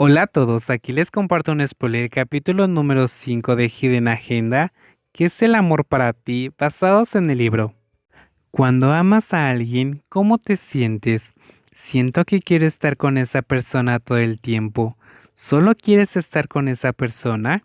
Hola a todos, aquí les comparto un spoiler, capítulo número 5 de Hidden Agenda, que es el amor para ti, basados en el libro. Cuando amas a alguien, ¿cómo te sientes? Siento que quiero estar con esa persona todo el tiempo. ¿Solo quieres estar con esa persona?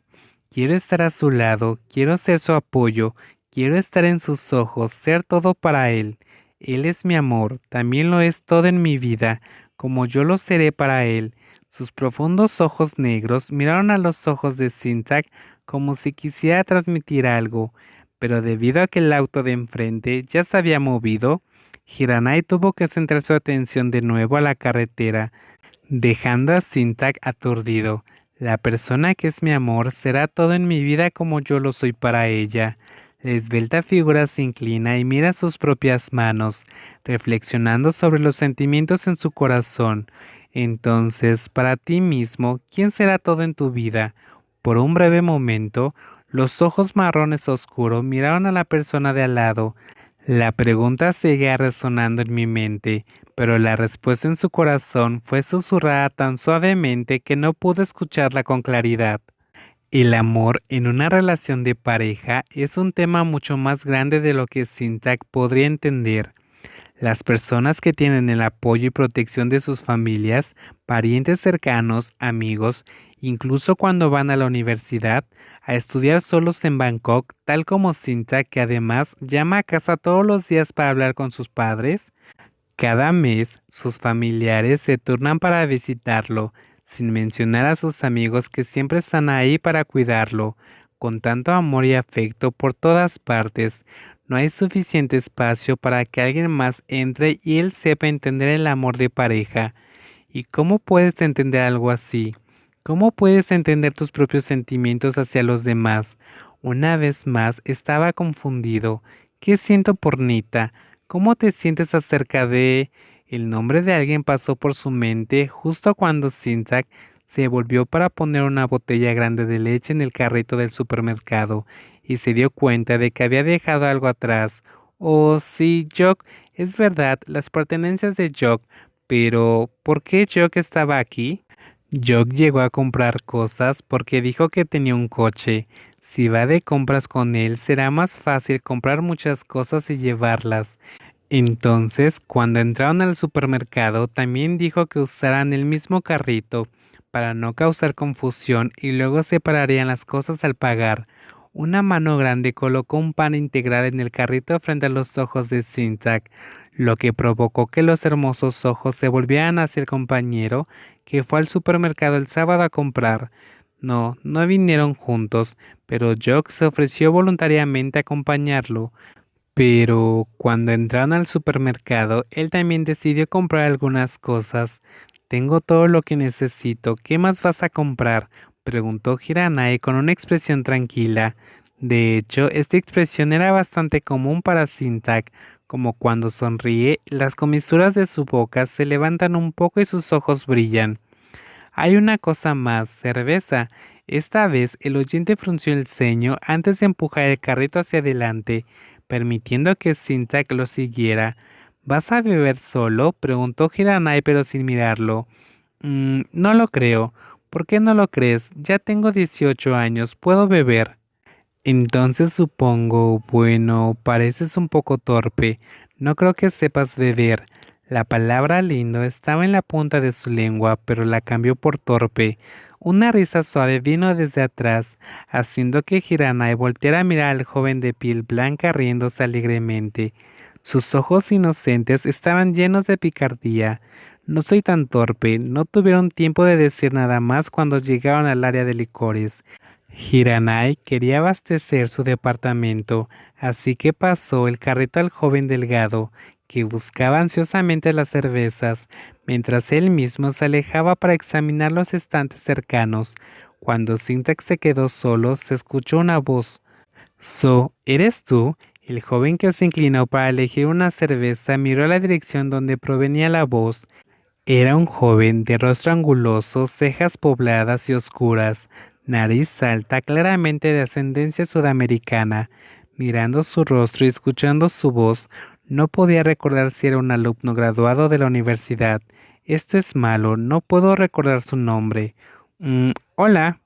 Quiero estar a su lado, quiero ser su apoyo, quiero estar en sus ojos, ser todo para él. Él es mi amor, también lo es todo en mi vida, como yo lo seré para él. Sus profundos ojos negros miraron a los ojos de Sintak como si quisiera transmitir algo, pero debido a que el auto de enfrente ya se había movido, Hiranai tuvo que centrar su atención de nuevo a la carretera, dejando a Sintak aturdido. La persona que es mi amor será todo en mi vida como yo lo soy para ella. La esbelta figura se inclina y mira sus propias manos, reflexionando sobre los sentimientos en su corazón. Entonces, para ti mismo, ¿quién será todo en tu vida? Por un breve momento, los ojos marrones oscuros miraron a la persona de al lado. La pregunta seguía resonando en mi mente, pero la respuesta en su corazón fue susurrada tan suavemente que no pude escucharla con claridad. El amor en una relación de pareja es un tema mucho más grande de lo que Sintak podría entender. Las personas que tienen el apoyo y protección de sus familias, parientes cercanos, amigos, incluso cuando van a la universidad, a estudiar solos en Bangkok, tal como Sinta, que además llama a casa todos los días para hablar con sus padres. Cada mes, sus familiares se turnan para visitarlo, sin mencionar a sus amigos que siempre están ahí para cuidarlo, con tanto amor y afecto por todas partes. No hay suficiente espacio para que alguien más entre y él sepa entender el amor de pareja. ¿Y cómo puedes entender algo así? ¿Cómo puedes entender tus propios sentimientos hacia los demás? Una vez más estaba confundido. ¿Qué siento por Nita? ¿Cómo te sientes acerca de...? El nombre de alguien pasó por su mente justo cuando Sintak se volvió para poner una botella grande de leche en el carrito del supermercado y se dio cuenta de que había dejado algo atrás. Oh, sí, Jock, es verdad, las pertenencias de Jock, pero ¿por qué Jock estaba aquí? Jock llegó a comprar cosas porque dijo que tenía un coche. Si va de compras con él, será más fácil comprar muchas cosas y llevarlas. Entonces, cuando entraron al supermercado, también dijo que usaran el mismo carrito para no causar confusión y luego separarían las cosas al pagar. Una mano grande colocó un pan integral en el carrito frente a los ojos de Sintak, lo que provocó que los hermosos ojos se volvieran hacia el compañero que fue al supermercado el sábado a comprar. No, no vinieron juntos, pero Jock se ofreció voluntariamente a acompañarlo. Pero cuando entraron al supermercado, él también decidió comprar algunas cosas. Tengo todo lo que necesito. ¿Qué más vas a comprar? Preguntó Hiranai con una expresión tranquila. De hecho, esta expresión era bastante común para Sintak, como cuando sonríe, las comisuras de su boca se levantan un poco y sus ojos brillan. Hay una cosa más, cerveza. Esta vez el oyente frunció el ceño antes de empujar el carrito hacia adelante, permitiendo que Sintak lo siguiera. ¿Vas a beber solo? Preguntó Hiranai pero sin mirarlo. No lo creo. ¿Por qué no lo crees? Ya tengo 18 años, puedo beber. Entonces supongo, bueno, pareces un poco torpe. No creo que sepas beber. La palabra lindo estaba en la punta de su lengua, pero la cambió por torpe. Una risa suave vino desde atrás, haciendo que Hiranai volteara a mirar al joven de piel blanca riéndose alegremente. Sus ojos inocentes estaban llenos de picardía. No soy tan torpe, no tuvieron tiempo de decir nada más cuando llegaron al área de licores. Hiranai quería abastecer su departamento, así que pasó el carrito al joven delgado, que buscaba ansiosamente las cervezas, mientras él mismo se alejaba para examinar los estantes cercanos. Cuando Syntax se quedó solo, se escuchó una voz. So, ¿eres tú? El joven que se inclinó para elegir una cerveza miró a la dirección donde provenía la voz. Era un joven de rostro anguloso, cejas pobladas y oscuras, nariz alta, claramente de ascendencia sudamericana. Mirando su rostro y escuchando su voz, no podía recordar si era un alumno graduado de la universidad. Esto es malo, no puedo recordar su nombre. Hola.